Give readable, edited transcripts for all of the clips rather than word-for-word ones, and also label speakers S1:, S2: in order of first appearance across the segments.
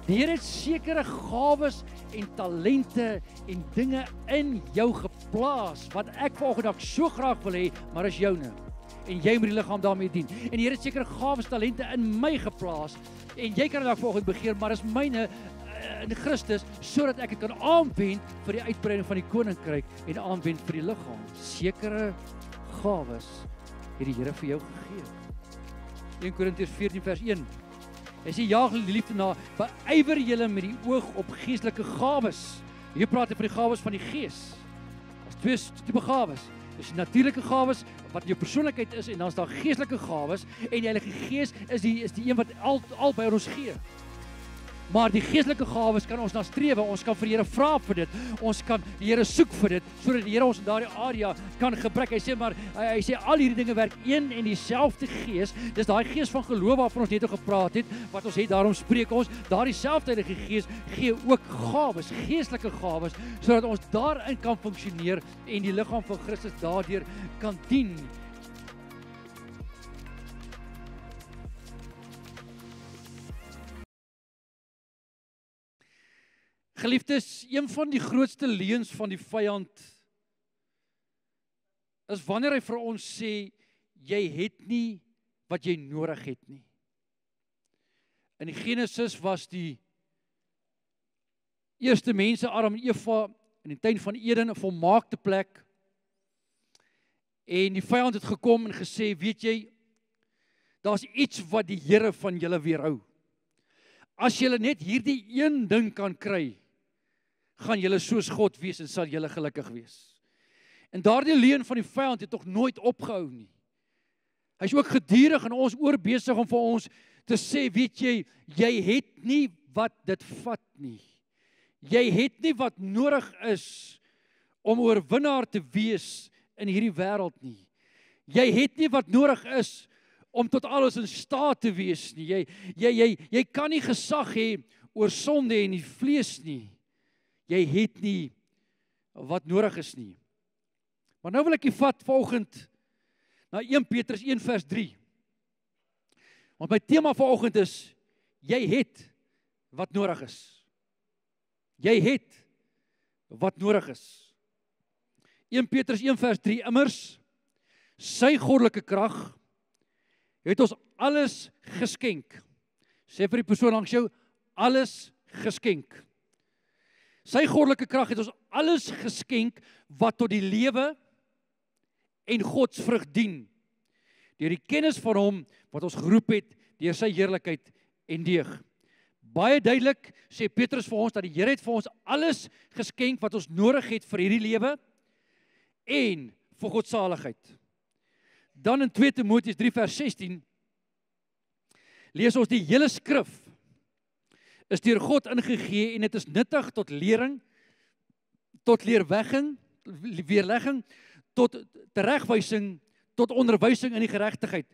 S1: Die Here het sekere gawes en talente en dinge in jou geplaas, wat ek vanoggend dalk so graag wil hê, maar is joune. En jy moet die liggaam daarmee dien. En die Here het sekere gawes, talente in my geplaas, en jy kan dit dalk vanoggend begeer, maar is myne in Christus, sodat ek dit kan aanwend vir die uitbreiding van die koninkryk en aanwend vir die liggaam. Sekere gawes het die Here vir jou gegee. 1 Korintiërs 14 vers 1. Hy sê, jaag die liefde na, beywer julle met die oog op geestelike gawes. Hier praat hy van die gawes van die gees. Daar's twee tipe gawes. Dus natuurlike gawes wat jou persoonlikheid is, en dan is daar geestelike gawes, en die Heilige Gees is die een wat al by ons gee. Maar die geestelike gawes kan ons nastrewe, ons kan vir die Here vra vir dit, ons kan die Here soek vir dit, sodat die Here ons in daardie area kan gebruik. Hy sê al hierdie dinge werk een en dieselfde Gees. Dis daai Gees van geloof waarvan ons net al gepraat het, wat ons het, daarom spreek ons, daardie selfde Heilige Gees gee ook gawes, geestelike gawes, sodat ons daarin kan funksioneer en die liggaam van Christus daardeur kan dien. Geliefdes, een van die grootste leuns van die vyand is wanneer hy vir ons sê, jy het nie wat jy nodig het nie. In die Genesis was die eerste mense, Adam en Eva, in die tuin van Eden, 'n volmaakte plek. En die vyand het gekom en gesê, weet jy, daar's iets wat die Here van julle weerhou. As julle net hierdie een ding kan kry, gaan julle soos God wees en sal julle gelukkig wees. En daardie leuen van die vyand het tog nooit opgehou nie. Hy is ook gedurig in ons oor besig om vir ons te sê, weet jy, jy het nie wat dit vat nie. Jy het nie wat nodig is om oorwinnaar te wees in hierdie wêreld nie. Jy het nie wat nodig is om tot alles in staat te wees nie. Jy kan nie gesag hê oor sonde en die vlees nie. Jy het nie wat nodig is nie. Maar nou wil ek jy vat vanoggend na 1 Petrus 1 vers 3. Want my tema vanoggend is, jy het wat nodig is. Jy het wat nodig is. 1 Petrus 1 vers 3, immers, sy goddelike krag het ons alles geskenk. Sê vir die persoon langs jou, alles geskenk. Sy goddelike krag het ons alles geskenk wat tot die lewe en Gods vrug dien. Deur die kennis van hom wat ons geroep het deur sy heerlikheid en deeg. Baie duidelik sê Petrus vir ons dat die Here het vir ons alles geskenk wat ons nodig het vir hierdie lewe en vir godsaligheid. Dan in 2 Timoteus 3 vers 16 lees ons die hele skrif is deur God ingegee en dit is nuttig tot lering, tot weerlegging, tot teregwysing, tot onderwysing in die geregtigheid,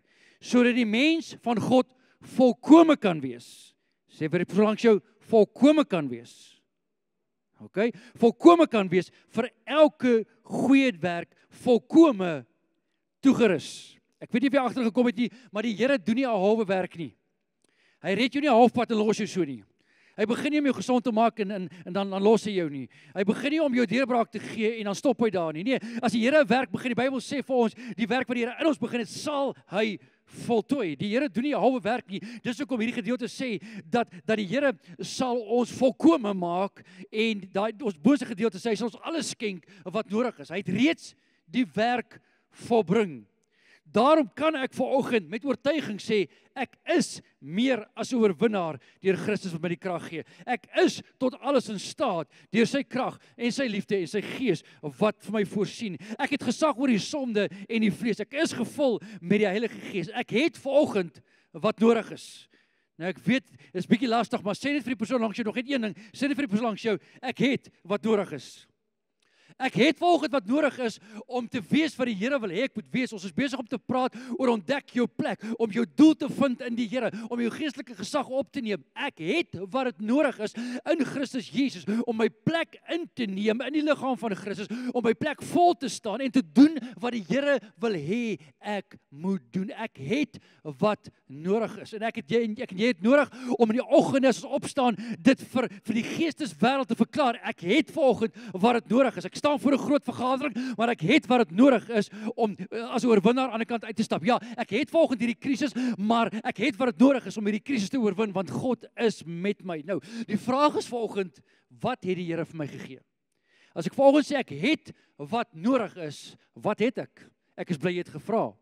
S1: sodat die mens van God volkome kan wees. Sê vir die persoon langs jou, volkome kan wees. OK? Volkome kan wees vir elke goeie werk, volkome toegerus. Ek weet nie of jy agtergekom het nie, maar die Here doen nie 'n halwe werk nie. Hy red jou nie halfpad en los jou so nie. Hy begin nie om jou gesond te maak en dan los hy jou nie. Hy begin nie om jou deurbraak te gee en dan stop hy daar nie. Nee, as die Here 'n werk begin, die Bybel sê vir ons, die werk wat die Here in ons begin het, sal hy voltooi. Die Here doen nie 'n halwe werk nie. Dis hoekom hierdie gedeelte sê dat die Here sal ons volkome maak en ons bose gedeelte sê hy sal ons alles skenk wat nodig is. Hy het reeds die werk volbring. Daarom kan ek vanoggend met oortuiging sê, ek is meer as 'n oorwinnaar deur Christus wat my die krag gee. Ek is tot alles in staat deur sy krag en sy liefde en sy gees wat vir my voorsien. Ek het gesag oor die sonde en die vlees. Ek is gevul met die Heilige Gees. Ek het vanoggend wat nodig is. Nou ek weet, dit is bietjie lastig, maar sê net vir die persoon langs jou nog net een ding. Sê net vir die persoon langs jou, ek het wat nodig is. Ek het vanoggend wat nodig is om te wees wat die Here wil hê ek moet wees. Ons is besig om te praat oor ontdek jou plek, om jou doel te vind in die Here, om jou geestelike gesag op te neem. Ek het wat dit nodig is in Christus Jesus om my plek in te neem in die liggaam van Christus, om my plek vol te staan en te doen wat die Here wil hê ek moet doen. Ek het wat nodig is en ek en jy het nodig om in die oggend as ons opstaan dit vir die geesteswêreld te verklaar. Ek het vanoggend wat dit nodig is. Ek staan voor 'n groot vergadering, maar ek het wat dit nodig is om as 'n oorwinnaar aan die kant uit te stap. Ja, ek het vanoggend hierdie krisis, maar ek het wat dit nodig is om hierdie krisis te oorwin, want God is met my. Nou, die vraag is vanoggend, wat het die Here vir my gegee? As ek vanoggend sê ek het wat nodig is, wat het ek? Ek is bly jy het gevra.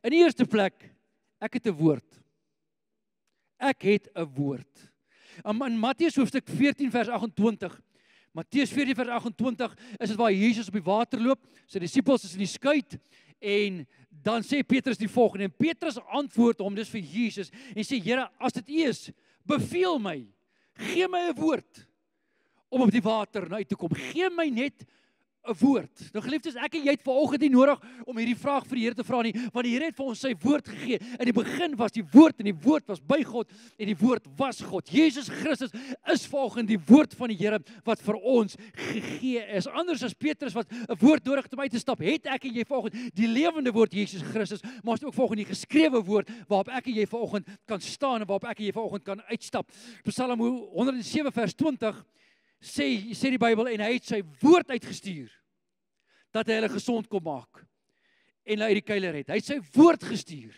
S1: In die eerste plek, ek het 'n woord. Ek het 'n woord. In Matteus hoofstuk 14 vers 28, Matteus 14 vers 28 is dit waar Jesus op die water loop, sy disippels is in die skuit en dan sê Petrus die volgende en Petrus antwoord hom, dis vir Jesus en sê Here, as dit U is, beveel my, gee my 'n woord om op die water na U toe kom. Gee my net 'n woord. Nou geliefdes, ek en jy het vanoggend nie nodig om hierdie vraag vir die Here te vra nie, want die Here het vir ons sy woord gegee. In die begin was die woord en die woord was by God en die woord was God. Jesus Christus is volgens die woord van die Here wat vir ons gegee is. Anders as Petrus wat 'n woord nodig het om uit te stap, het ek en jy vanoggend die lewende woord Jesus Christus, maar ons het ook volgens die geskrewe woord waarop ek en jy vanoggend kan staan en waarop ek en jy vanoggend kan uitstap. Psalm 107 vers 20 sê die Bybel en hy het sy woord uitgestuur dat hy hulle gesond kon maak en hulle uit die kuil red. Hy het sy woord gestuur.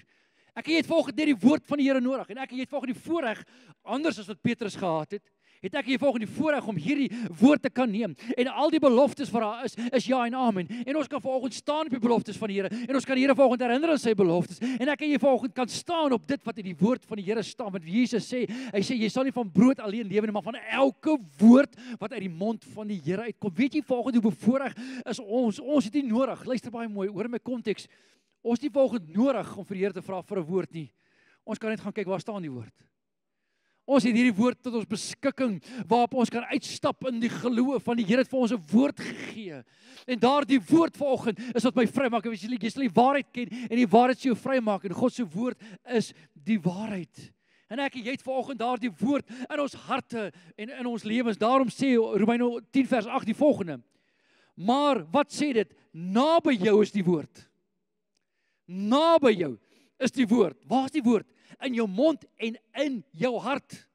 S1: Ek en jy het volgens net die woord van die Here nodig en ek en jy het volgens die voorreg anders as wat Petrus gehad het ek en jy volgens die voorreg om hierdie woord te kan neem en al die beloftes wat daar is ja en amen. En ons kan vanoggend staan op die beloftes van die Here en ons kan die Here vanoggend herinner aan sy beloftes en ek en jy vanoggend kan staan op dit wat in die woord van die Here staan. Want Jesus sê, hy sê jy sal nie van brood alleen lewe nie, maar van elke woord wat uit die mond van die Here uitkom. Weet jy vanoggend hoe bevoorreg is ons het nie nodig. Luister baie mooi, hoor my konteks. Ons het nie vanoggend nodig om vir die Here te vra vir 'n woord nie. Ons kan net gaan kyk waar staan die woord. Ons het hierdie woord tot ons beskikking waarop ons kan uitstap in die geloof van die Here het vir ons 'n woord gegee. En daardie woord vanoggend is wat my vrymaak. Jy sal die waarheid ken en die waarheid sal jou vrymaak en God se woord is die waarheid. En ek en jy het vanoggend daardie woord in ons harte en in ons lewens. Daarom sê Romeine 10 vers 8 die volgende. Maar wat sê dit? Naby jou is die woord. Naby jou is die woord. Waar is die woord? In jou mond en in jou hart.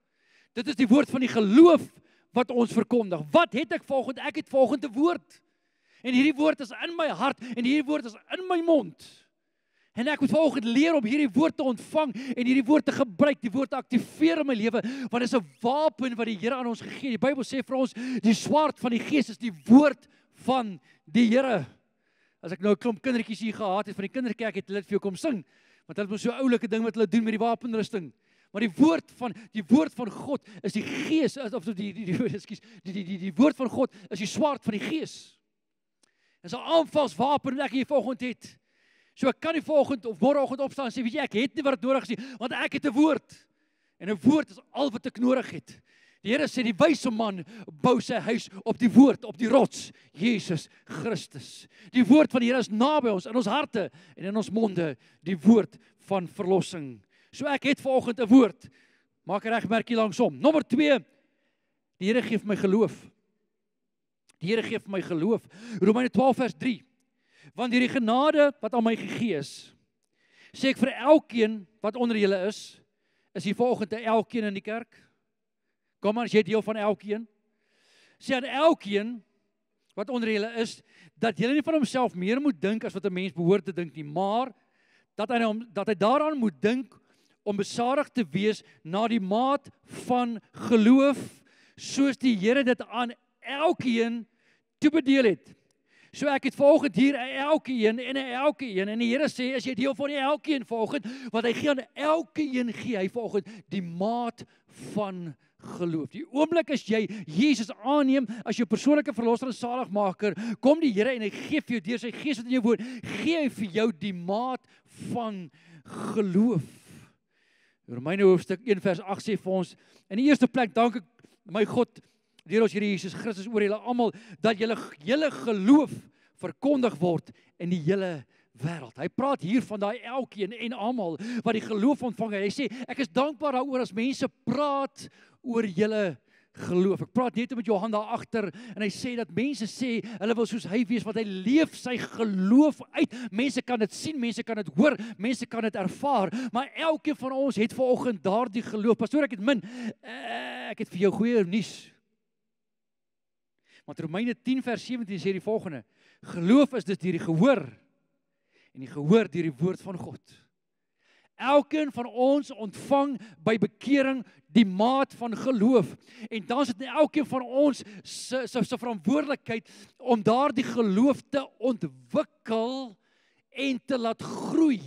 S1: Dit is die woord van die geloof wat ons verkondig. Wat het ek vanoggend? Ek het vanoggend 'n woord. En hierdie woord is in my hart en hierdie woord is in my mond. En ek moet vanoggend leer om hierdie woord te ontvang en hierdie woord te gebruik, die woord te aktiveer in my lewe, want dit is 'n wapen wat die Here aan ons gegee het. Die Bybel sê vir ons, die swaard van die Gees is die woord van die Here. As ek nou 'n klomp kindertjies hier gehad het van die kinderkerk het hulle dit vir jou kom sing. Want hulle het so 'n oulike ding wat hulle doen met die wapenrusting. Maar die woord van God is die Gees of die woord van God is die swaard van die Gees. Dis 'n aanvalswapen wat ek hier vanoggend het. So ek kan nie vanoggend of môreoggend opstaan en sê weet jy ek het nie wat nodig is nie, want ek het 'n woord. En 'n woord is al wat ek nodig het. Die Here sê die wyse man bou sy huis op die woord, op die rots, Jesus Christus. Die woord van die Here is naby ons, in ons harte en in ons monde, die woord van verlossing. So ek het vanoggend 'n woord. Maak 'n regmerkie langsom. Nommer 2, die Here gee vir my geloof. Die Here gee vir my geloof. Romeine 12 vers 3. Want deur die genade wat aan my gegee is, sê ek vir elkeen wat onder julle is hier vanoggend 'n elkeen in die kerk? Kom maar, as jy deel van elkeen. Sê aan elkeen wat onder julle is, dat julle nie van homself meer moet dink as wat 'n mens behoort te dink nie, maar dat hy daaraan moet dink om besadig te wees na die maat van geloof, soos die Here dit aan elkeen toebedeel het. So ek het vanoggend hier 'n elkeen en die Here sê as jy deel van die elkeen vanoggend, wat hy gee aan elkeen gee hy vanoggend die maat van geloof. Die oomblik as jy Jesus aanneem as jou persoonlike verlosser en saligmaker, kom die Here en hy gee vir jou deur sy Gees wat in jou woon, gee hy vir jou die maat van geloof. Romeine hoofstuk 1 vers 8 sê vir ons, in die eerste plek dank ek my God deur ons Here Jesus Christus oor julle almal, dat julle hele geloof verkondig word in die hele wêreld. Hy praat hier van daai elkeen en almal wat die geloof ontvang het. Hy sê, ek is dankbaar daaroor as mense praat oor julle geloof. Ek praat net met Johan daar agter en hy sê dat mense sê hulle wil soos hy wees, want hy leef sy geloof uit. Mense kan dit sien, mense kan dit hoor, mense kan dit ervaar, maar elkeen van ons het vanoggend daardie geloof. Pastoor, ek het ek het vir jou goeie nuus. Want Romeine 10 vers 17 sê die volgende: geloof is dus deur die gehoor en die gehoor deur die woord van God. Elkeen van ons ontvang by bekering die maat van geloof. En dan is dit elkeen van ons se verantwoordelikheid om daardie geloof te ontwikkel en te laat groei.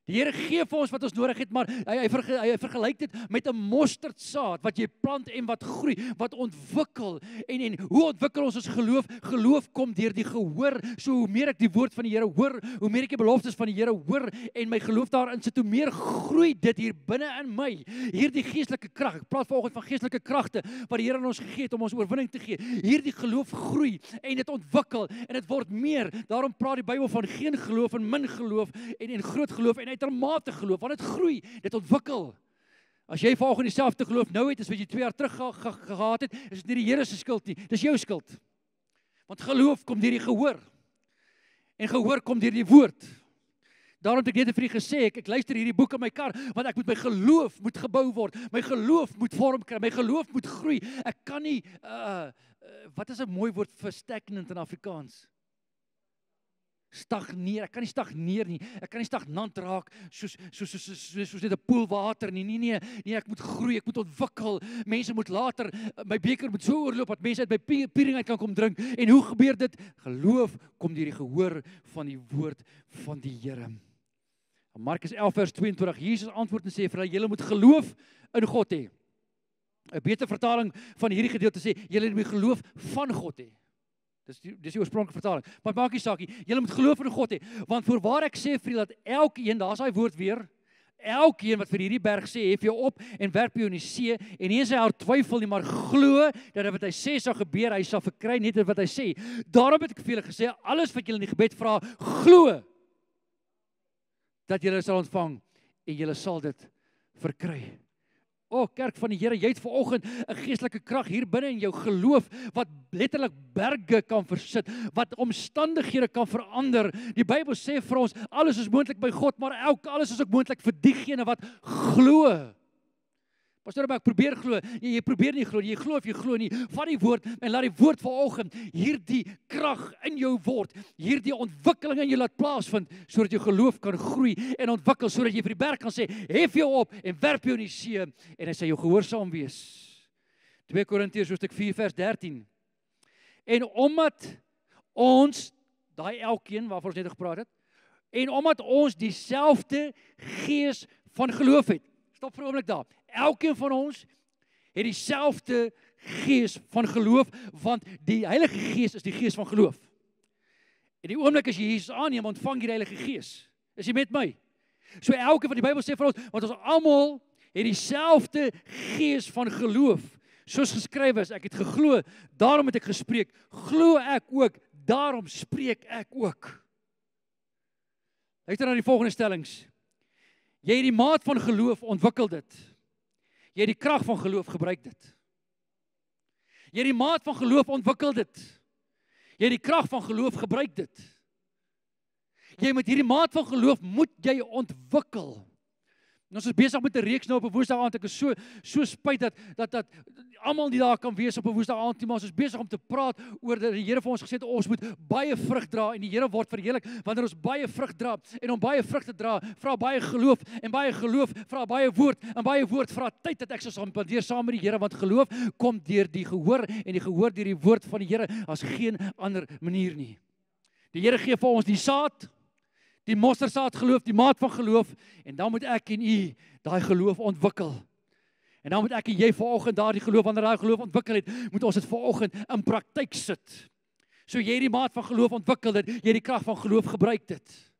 S1: Die Here gee vir ons wat ons nodig het, maar hy vergelyk dit met 'n mosterdsaad wat jy plant en wat groei, wat ontwikkel. En hoe ontwikkel ons geloof? Geloof kom deur die gehoor. So hoe meer ek die woord van die Here hoor, hoe meer ek die beloftes van die Here hoor en my geloof daarin sit, hoe meer groei dit hier binne in my. Hierdie geestelike krag. Ek praat vanoggend van geestelike kragte wat die Here aan ons gegee het om ons oorwinning te gee. Hierdie geloof groei en dit ontwikkel en dit word meer. Daarom praat die Bybel van geen geloof en min geloof en groot geloof en uitermate geloof, want dit groei, dit ontwikkel. As jy vanoggend dieselfde geloof nou het as wat jy 2 jaar terug gehad het, is dit nie die Here se skuld nie, dis jou skuld. Want geloof kom deur die gehoor. En gehoor kom deur die woord. Daarom het ek net vir u gesê, ek luister hierdie boek in my kar, want ek moet my geloof moet gebou word, my geloof moet vorm kry, my geloof moet groei. Ek kan nie, wat is 'n mooi woord vir stagnant in Afrikaans? Stagneer, ek kan nie stagneer nie, ek kan nie stagnant raak soos net 'n poel water nie. Nee, ek moet groei, ek moet ontwikkel. Mense moet later, my beker moet so oorloop dat mense uit my piering uit kan kom drink. En hoe gebeur dit? Geloof kom deur die gehoor van die woord van die Here. Markus 11 vers 22, Jesus antwoord en sê vir hulle, julle moet geloof in God hê. 'n beter vertaling van hierdie gedeelte sê, julle moet geloof van God hê. Dis die oorspronklike vertaling. Maar maak nie saak nie. Julle moet geloof in God hê, want voorwaar ek sê vir julle dat elkeen, daar's daai woord weer, elkeen wat vir hierdie berg sê, hef jou op en werp jou in die see, en nie in sy hart twyfel nie, maar glo dat wat hy sê sal gebeur, hy sal verkry net wat hy sê. Daarom het ek vir julle gesê, alles wat julle in die gebed vra, glo dat julle sal ontvang en julle sal dit verkry. O, kerk van die Here, jy het vanoggend 'n geestelike krag hier binne in jou geloof wat letterlik berge kan versit, wat omstandighede kan verander. Die Bybel sê vir ons, alles is moontlik by God, maar alles is ook moontlik vir diegene wat glo. Pastoor, maar ek probeer glo. Jy probeer nie glo nie, jy glo of jy glo nie. Vat die woord en laat die woord vanoggend hierdie krag in jou word, hierdie ontwikkeling in jou laat plaasvind, sodat jou geloof kan groei en ontwikkel, sodat jy vir die berg kan sê, hef jou op en werp jou in die see, en hy sê jou gehoorsaam wees. 2 Korintiërs hoofstuk 4 vers 13. En omdat ons, daai elkeen waarvoor ons net gepraat het, en omdat ons dieselfde gees van geloof het. Stop vir 'n oomblik daar. Elkeen van ons het dieselfde gees van geloof, want die Heilige Gees is die gees van geloof. En die oomblik as jy Jesus aanneem, ontvang jy die Heilige Gees. Is jy met my? So elkeen van die Bybel sê vir ons, want ons almal het dieselfde gees van geloof. Soos geskryf is, ek het geglo, daarom het ek gespreek. Glo ek ook, daarom spreek ek ook. Luister na die volgende stellings. Jy het die maat van geloof, ontwikkel dit. Jy het die krag van geloof, gebruik dit. Jy het die maat van geloof, ontwikkel dit. Jy het die krag van geloof, gebruik dit. Jy met hierdie maat van geloof moet jy ontwikkel. En ons is besig met 'n reeks nou op 'n Woensdag aand. Ek is so spyt dat almal nie daar kan wees op 'n Woensdag aand nie, maar ons is besig om te praat oor dat die Here vir ons gesê het ons moet baie vrug dra en die Here word verheerlik wanneer ons baie vrug dra. En om baie vrug te dra, vra baie geloof en baie geloof vra baie woord en baie woord vra tyd dat ek sal spandeer saam met die Here, want geloof kom deur die gehoor en die gehoor deur die woord van die Here as geen ander manier nie. Die Here gee vir ons die saad, die mosterdsaad geloof, die maat van geloof, en dan moet ek en u daai geloof ontwikkel. En dan moet ek en jy vanoggend daardie geloof, wanneer daai geloof ontwikkel het, moet ons dit vanoggend in praktyk sit. So jy die maat van geloof ontwikkel dit, jy die krag van geloof gebruik dit.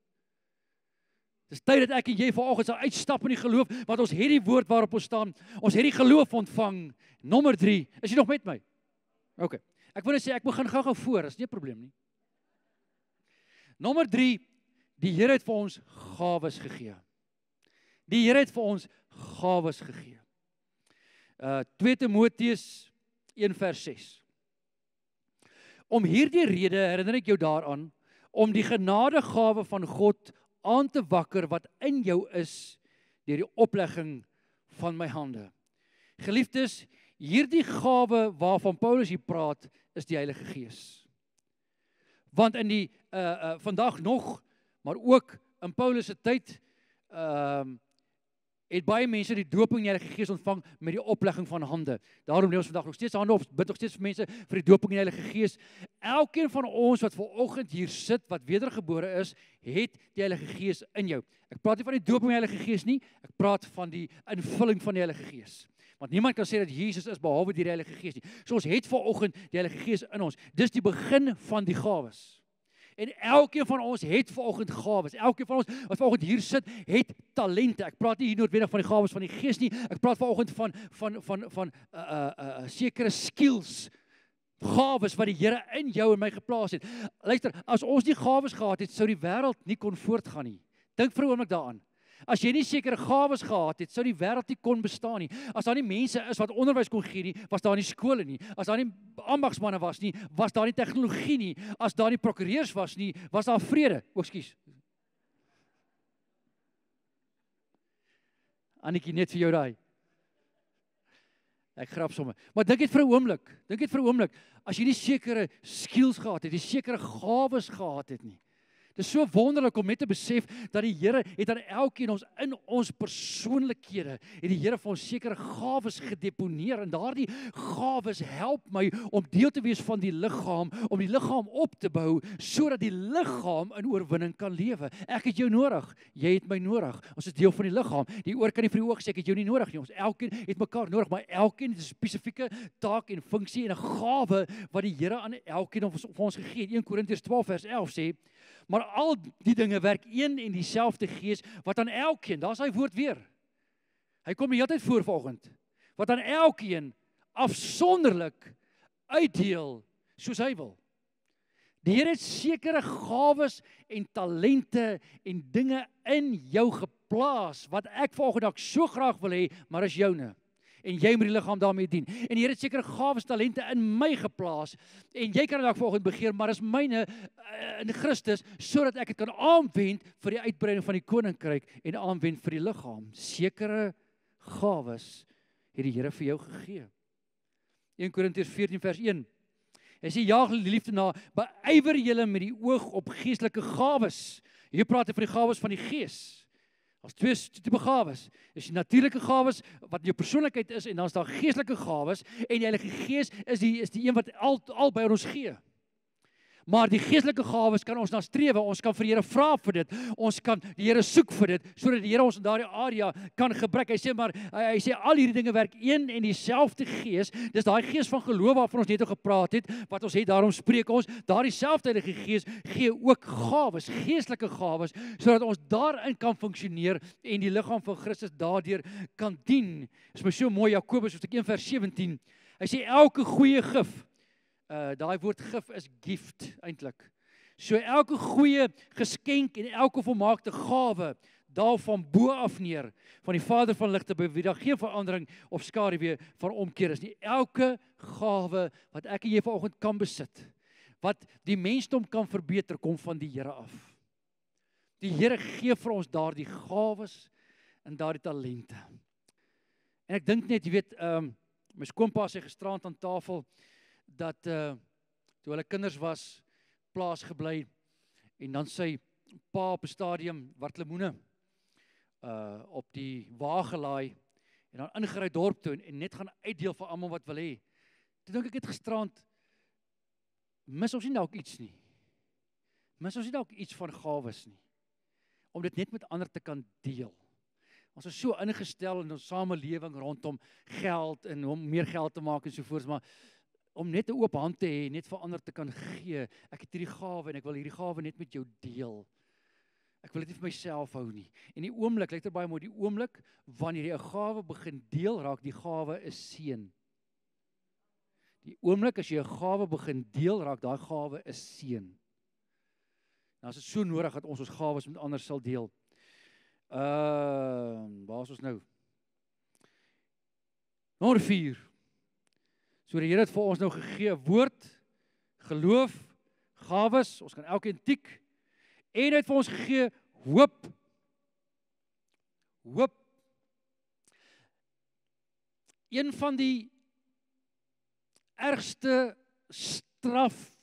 S1: Dis tyd dat ek en jy vanoggend sal uitstap in die geloof, want ons het die woord waarop ons staan. Ons het die geloof ontvang. Nommer 3. Is jy nog met my? OK. Ek wil net sê ek begin gou-gou voor, is nie 'n probleem nie. Nommer 3. Die Here het vir ons gawes gegee. Die Here het vir ons gawes gegee. 2 Timoteus 1 vers 6. Om hierdie rede herinner ek jou daaraan, om die genadegawe van God aan te wakker wat in jou is, deur die oplegging van my hande. Geliefdes, hierdie gawe waarvan Paulus hier praat, is die Heilige Gees. Want in die, vandag nog, maar ook in Paulus se tyd, het baie mense die dooping in die Heilige Gees ontvang met die oplegging van hande. Daarom lê ons vandag nog steeds hande op, bid nog steeds vir mense vir die dooping in die Heilige Gees. Elkeen van ons wat vanoggend hier sit, wat wedergebore is, het die Heilige Gees in jou. Ek praat nie van die dooping in die Heilige Gees nie, ek praat van die invulling van die Heilige Gees. Want niemand kan sê dat Jesus is behalwe die Heilige Gees nie. So ons het vanoggend die Heilige Gees in ons. Dis die begin van die gawes. En elkeen van ons het vanoggend gawes. Elkeen van ons wat vanoggend hier sit, het talente. Ek praat nie hier noodwendig van die gawes van die Gees nie. Ek praat vanoggend van sekere skills, gawes wat die Here in jou en my geplaas het. Luister, as ons nie gawes gehad het, sou die wêreld nie kon voortgaan nie. Dink vir 'n oomblik daaraan. As jy nie sekere gawes gehad het, sou die wêreld nie kon bestaan nie. As daar nie mense is wat onderwys kon gee nie, was daar nie skole nie. As daar nie ambagsmanne was nie, was daar nie tegnologie nie. As daar nie prokureurs was nie, was daar vrede. Ekskuus. Annetjie, net vir jou daai. Ek grap sommer. Maar dink net vir 'n oomblik. As jy nie sekere skills gehad het, jy sekere gawes gehad het nie. Dit is so wonderlik om net te besef dat die Here het aan elkeen ons in ons persoonlikhede, het die Here vir ons sekere gawes gedeponeer, en daardie gawes help my om deel te wees van die liggaam, om die liggaam op te bou, sodat die liggaam in oorwinning kan lewe. Ek het jou nodig, jy het my nodig. Ons is deel van die liggaam. Die oor kan nie vir die oog sê ek het jou nie nodig nie. Ons elkeen het mekaar nodig, maar elkeen het 'n spesifieke taak en funksie en 'n gawe wat die Here aan elkeen vir ons gegee het. 1 Korintiërs 12 vers 11 sê, maar al die dinge werk een en dieselfde Gees, wat aan elkeen, daar is hy woord weer. Hy kom die hele tyd voor vanoggend. Wat aan elkeen afsonderlik uitdeel soos hy wil. Die Here het sekere gawes en talente en dinge in jou geplaas wat ek vanoggend dalk so graag wil hê, maar is joune. En jy moet die liggaam daarmee dien. En die Here het sekere gawes, talente in my geplaas, en jy kan dit dalk vanoggend begeer, maar is myne in Christus, sodat ek dit kan aanwend vir die uitbreiding van die koninkryk en aanwend vir die liggaam. Sekere gawes het die Here vir jou gegee. 1 Korintiërs 14 vers 1. Hy sê, jaag die liefde na, beywer julle met die oog op geestelike gawes. Hier praat hy van die gawes van die Gees. As twee tipe gawes. Dis die natuurlike gawes wat jou persoonlikheid is, en dan is daar geestelike gawes, en die Heilige Gees is die een wat albei aan ons gee. Maar die geestelike gawes kan ons na strewe, ons kan vir die Here vra vir dit, ons kan die Here soek vir dit, sodat die Here ons in daardie area kan gebruik. Hy sê al hierdie dinge werk een en dieselfde Gees. Dis daai Gees van geloof waarvan ons net al gepraat het, wat ons het, daarom spreek ons, daardie selfde Heilige Gees gee ook gawes, geestelike gawes, sodat ons daarin kan funksioneer en die liggaam van Christus daardeur kan dien. Dit is my so mooi, Jakobus hoofstuk 1 vers 17. Hy sê elke goeie gif, daai woord gif is gift eintlik. So elke goeie geskenk en elke volmaakte gawe daal van bo af neer, van die Vader van ligte, by wie daar geen verandering of skaduwee van omkeer is nie. Elke gawe wat ek en jy vanoggend kan besit, wat die mensdom kan verbeter, kom van die Here af. Die Here gee vir ons daardie gawes en daardie talente. En ek dink net, jy weet, my skoonpa sê gisterand aan tafel, dat toe hulle kinders was, plaas gebly, en dan sy pa op 'n stadium wat lemoene op die wa gelaai, en dan ingery dorp toe, en net gaan uitdeel vir almal wat wil hê. Toe dink ek het gisterand, mis ons nie dalk iets nie. Mis ons nie dalk iets van gawes nie, om dit net met ander te kan deel. Ons is so ingestel in ons samelewing rondom geld, en om meer geld te maak en sovoorts, maar om net 'n oop hand te hê, net vir ander te kan gee. Ek het hierdie gawe en ek wil hierdie gawe net met jou deel. Ek wil dit nie vir myself hou nie. En die oomblik, let baie mooi, die oomblik wanneer jy 'n gawe begin deel raak, die gawe is seën. Die oomblik as jy 'n gawe begin deel raak, daai gawe is seën. Nou is dit so nodig dat ons gawes met ander sal deel. Waar is ons nou? Nommer 4. So die Here het vir ons nou gegee woord, geloof, gawes, ons kan elkeen tik, en hy het vir ons gegee hoop. Hoop. Een van die ergste straf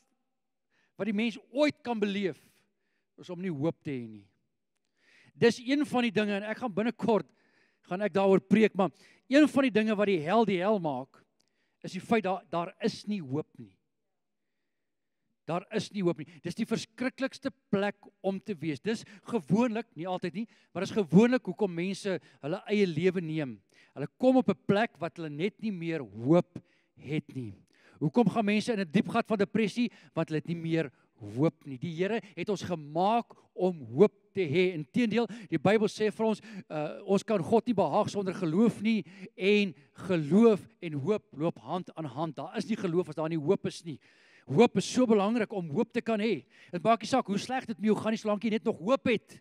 S1: wat die mens ooit kan beleef, is om nie hoop te hê nie. Dis een van die dinge, en ek gaan binnekort, gaan ek daaroor preek, maar een van die dinge wat die hel maak, is die feit daar is nie hoop nie. Daar is nie hoop nie. Dis die verskriklikste plek om te wees. Dis gewoonlik, nie altyd nie, maar dis gewoonlik hoekom mense hulle eie lewe neem. Hulle kom op 'n plek wat hulle net nie meer hoop het nie. Hoekom gaan mense in 'n diep gat van depressie? Want hulle het nie meer hoop nie. Die Here het ons gemaak om hoop te hê. Inteendeel, die Bybel sê vir ons, ons kan God nie behaag sonder geloof nie, en geloof en hoop loop hand aan hand. Daar is nie geloof as daar nie hoop is nie. Hoop is so belangrik om hoop te kan hê. Dit maak nie saak hoe sleg dit met jou gaan nie, solank jy net nog hoop het.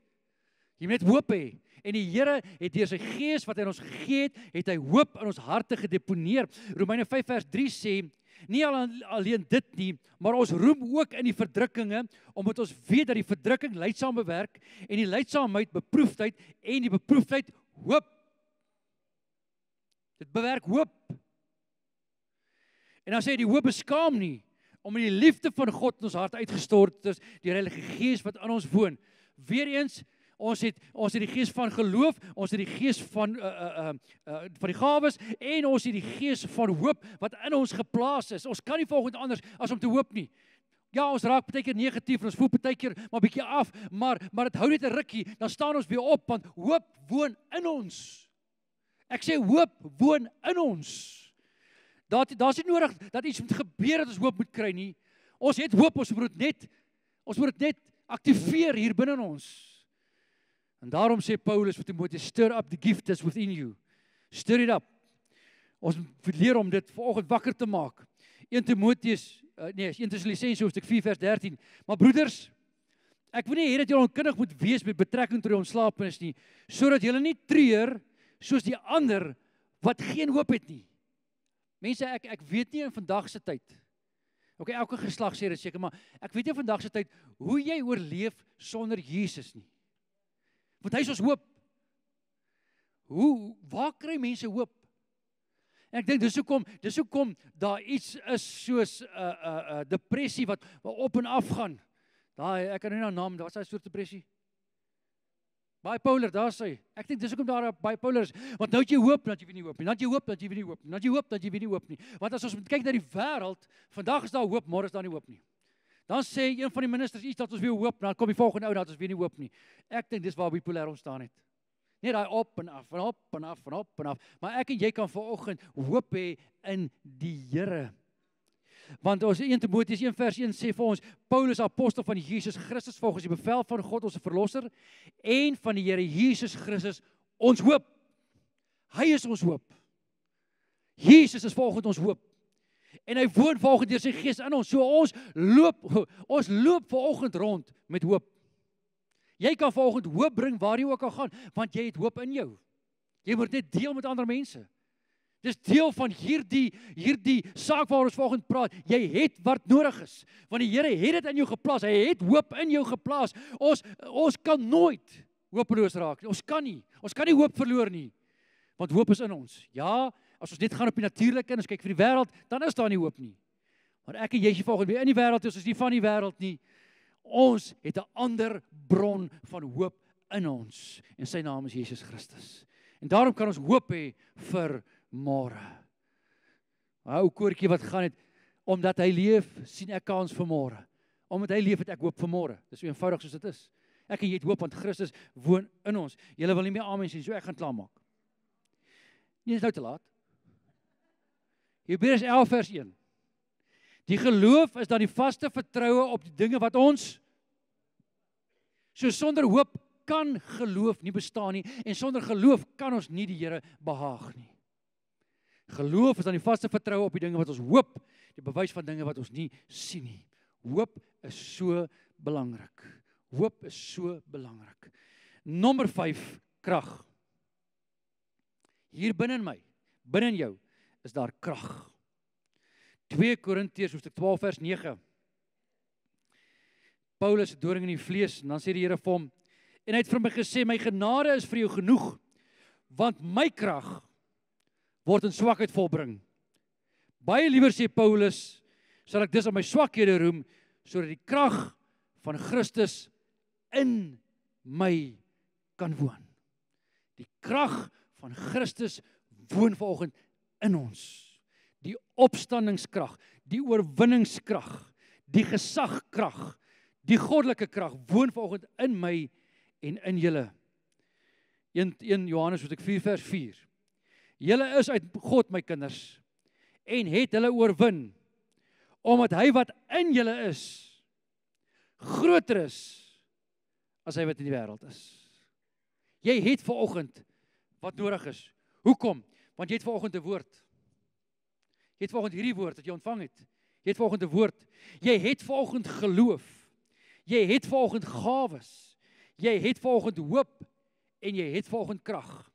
S1: Jy moet net hoop hê. En die Here het deur sy Gees wat hy ons gegee het hy hoop in ons harte gedeponeer. Romeine 5 vers 3 sê, nie alleen dit nie, maar ons roem ook in die verdrukkinge, omdat ons weet dat die verdrukking lydsaam bewerk, en die lydsaamheid beproefdheid, en die beproefdheid hoop. Dit bewerk hoop. En dan sê die hoop beskaam nie, omdat die liefde van God in ons hart uitgestort is, deur die Heilige Gees wat in ons woon. Weereens, ons het die gees van geloof, ons het die gees van die gawes, en ons het die gees van hoop wat in ons geplaas is. Ons kan nie volgens anders as om te hoop nie. Ja, ons raak baie keer negatief en ons voel baie keer maar bietjie af, maar dit hou net 'n rukkie, dan staan ons weer op, want hoop woon in ons. Ek sê hoop woon in ons. Daar's nie nodig dat iets moet gebeur dat ons hoop moet kry nie. Ons het hoop, ons moet dit net aktiveer hier binne in ons. En daarom sê Paulus vir Timoteus, stir up the gift that's within you. Stir it up. Ons moet leer om dit vanoggend wakker te maak. 1 Tessalonisense hoofstuk 4 vers 13. Maar broeders, ek wil nie hê dat julle onkundig moet wees met betrekking tot die ontslapenis nie, sodat julle nie treur soos die ander wat geen hoop het nie. Mense, ek weet nie in vandag se tyd. Okay, elke geslag sê dit seker, maar ek weet nie in vandag se tyd hoe jy oorleef sonder Jesus nie. Want hy is ons hoop. Waar kry mense hoop? En ek dink dis hoekom daar iets is soos depressie wat op en af gaan. Ek kan nie nou naam, wat is daai soort depressie? Bipolar, daar sê. Ek dink dis hoekom daar bipolar is. Want nou het jy hoop, dat jy weer nie hoop nie. Dan het jy hoop, dat jy weer nie hoop nie. Dan het jy hoop, dat jy weer nie hoop nie. Want as ons kyk na die wêreld, vandag is daar hoop, môre is daar nie hoop nie. Dan sê een van die ministers iets dat ons weer hoop, dan kom die volgende ou dat ons weer nie hoop nie. Ek dink dis waar bipolêr ontstaan het. Net daai op en af, en op en af, en op en af. Maar ek en jy kan vanoggend hoop hê in die Here. Want ons 1 Timoteus 1 vers 1 sê vir ons, Paulus apostel van Jesus Christus volgens die bevel van God ons verlosser en van die Here Jesus Christus ons hoop. Hy is ons hoop. Jesus is volgens ons hoop. En hy woon volgens deur sy Gees in ons. So ons loop vanoggend rond met hoop. Jy kan vanoggend hoop bring waar jy ook al gaan, want jy het hoop in jou. Jy moet dit deel met ander mense. Dis deel van hierdie saak waar ons vanoggend praat. Jy het wat nodig is, want die Here het dit in jou geplaas. Hy het hoop in jou geplaas. Ons kan nooit hopeloos raak nie. Ons kan nie hoop verloor nie, want hoop is in ons. Ja, as ons net gaan op die natuurlike en ons kyk vir die wêreld, dan is daar nie hoop nie. Maar ek en jy is vanoggend weer in die wêreld, ons is nie van die wêreld nie. Ons het 'n ander bron van hoop in ons, en sy naam is Jesus Christus. En daarom kan ons hoop hê vir môre. Ou koortjie wat gaan het, omdat hy leef, sien ek kans vir môre. Omdat hy leef, het ek hoop vir môre. Dis so eenvoudig soos dit is. Ek en jy het hoop want Christus woon in ons. Julle wil nie meer amen sê, so ek gaan klaarmaak. Nie is nou te laat. Hebreërs 11 vers 1. Die geloof is dan die vaste vertroue op die dinge wat ons So sonder hoop kan geloof nie bestaan nie, en sonder geloof kan ons nie die Here behaag nie. Geloof is dan die vaste vertroue op die dinge wat ons hoop, die bewys van dinge wat ons nie sien nie. Hoop is so belangrik. Hoop is so belangrik. Nommer 5, krag. Hier binne in my, binne in jou, is daar krag. 2 Korintiërs hoofstuk 12 vers 9. Paulus het doring in die vlees, en dan sê die Here vir hom, en hy het vir my gesê, my genade is vir jou genoeg, want my krag word in swakheid volbring. Baie liewer, sê Paulus, sal ek dus aan my swakhede roem, sodat die krag van Christus in my kan woon. Die krag van Christus woon vanoggend in ons. Die opstandingskrag, die oorwinningskrag, die gesagkrag, die goddelike krag woon vanoggend in my en in julle. 1 Johannes hoofstuk 4 vers 4. Julle is uit God, my kinders, en het hulle oorwin, omdat hy wat in julle is, groter is as hy wat in die wêreld is. Jy het vanoggend wat nodig is. Hoekom? Want jy het vanoggend 'n woord. Jy het vanoggend hierdie woord wat jy ontvang het. Jy het vanoggend 'n woord. Jy het vanoggend geloof. Jy het vanoggend gawes. Jy het vanoggend hoop en jy het vanoggend krag.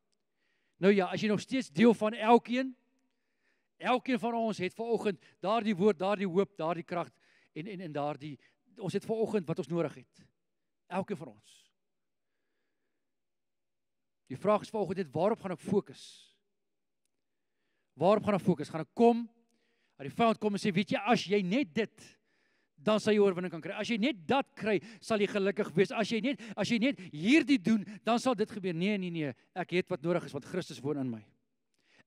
S1: Nou ja, as jy nog steeds deel van elkeen van ons het vanoggend daardie woord, daardie hoop, daardie krag en daardie, ons het vanoggend wat ons nodig het. Elkeen van ons. Die vraag is vanoggend net, waarop gaan ek fokus? Waarop gaan ek fokus? Gaan ek kom, dat die vyand kom en sê, weet jy, as jy net dit, dan sal jy oorwinning kan kry. As jy net dat kry, sal jy gelukkig wees. As jy net hierdie doen, dan sal dit gebeur. Nee. Ek het wat nodig is, want Christus woon in my.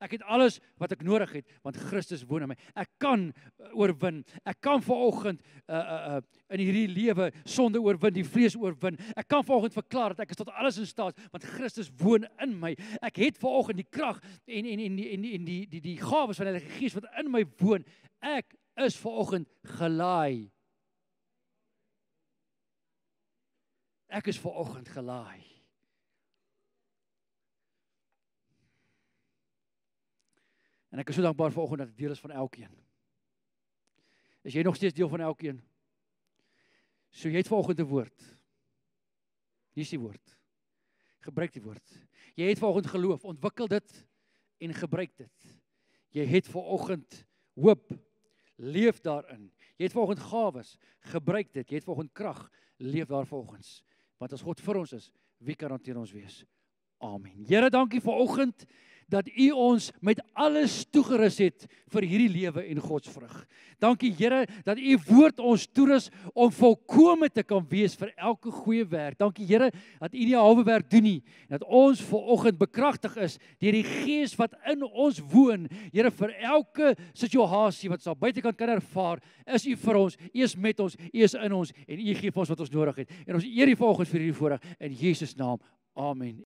S1: Ek het alles wat ek nodig het, want Christus woon in my. Ek kan oorwin. Ek kan vanoggend in hierdie lewe sonde oorwin, die vlees oorwin. Ek kan vanoggend verklaar dat ek is tot alles in staat, want Christus woon in my. Ek het vanoggend die krag en die gawes van die Heilige Gees wat in my woon. Ek is vanoggend gelaai. Ek is vanoggend gelaai. En ek is so dankbaar vanoggend dat ek deel is van elkeen. Is jy nog steeds deel van elkeen? So jy het vanoggend 'n woord. Hier is die woord. Gebruik die woord. Jy het vanoggend geloof, ontwikkel dit en gebruik dit. Jy het vanoggend hoop, leef daarin. Jy het vanoggend gawes, gebruik dit. Jy het vanoggend krag, leef daar volgens. Want as God vir ons is, wie kan dan teen ons wees? Amen. Here, dankie vanoggend dat U ons met alles toegerus het vir hierdie lewe en Godsvrug. Dankie Here dat U woord ons toerus om volkome te kan wees vir elke goeie werk. Dankie Here dat U nie halwe werk doen nie, dat ons vanoggend bekragtig is deur die Gees wat in ons woon. Here, vir elke situasie wat ons buitekant kan ervaar, is U vir ons, U is met ons, U is in ons en U gee vir ons wat ons nodig het. En ons eer U vanoggend vir hierdie voorreg in Jesus naam. Amen.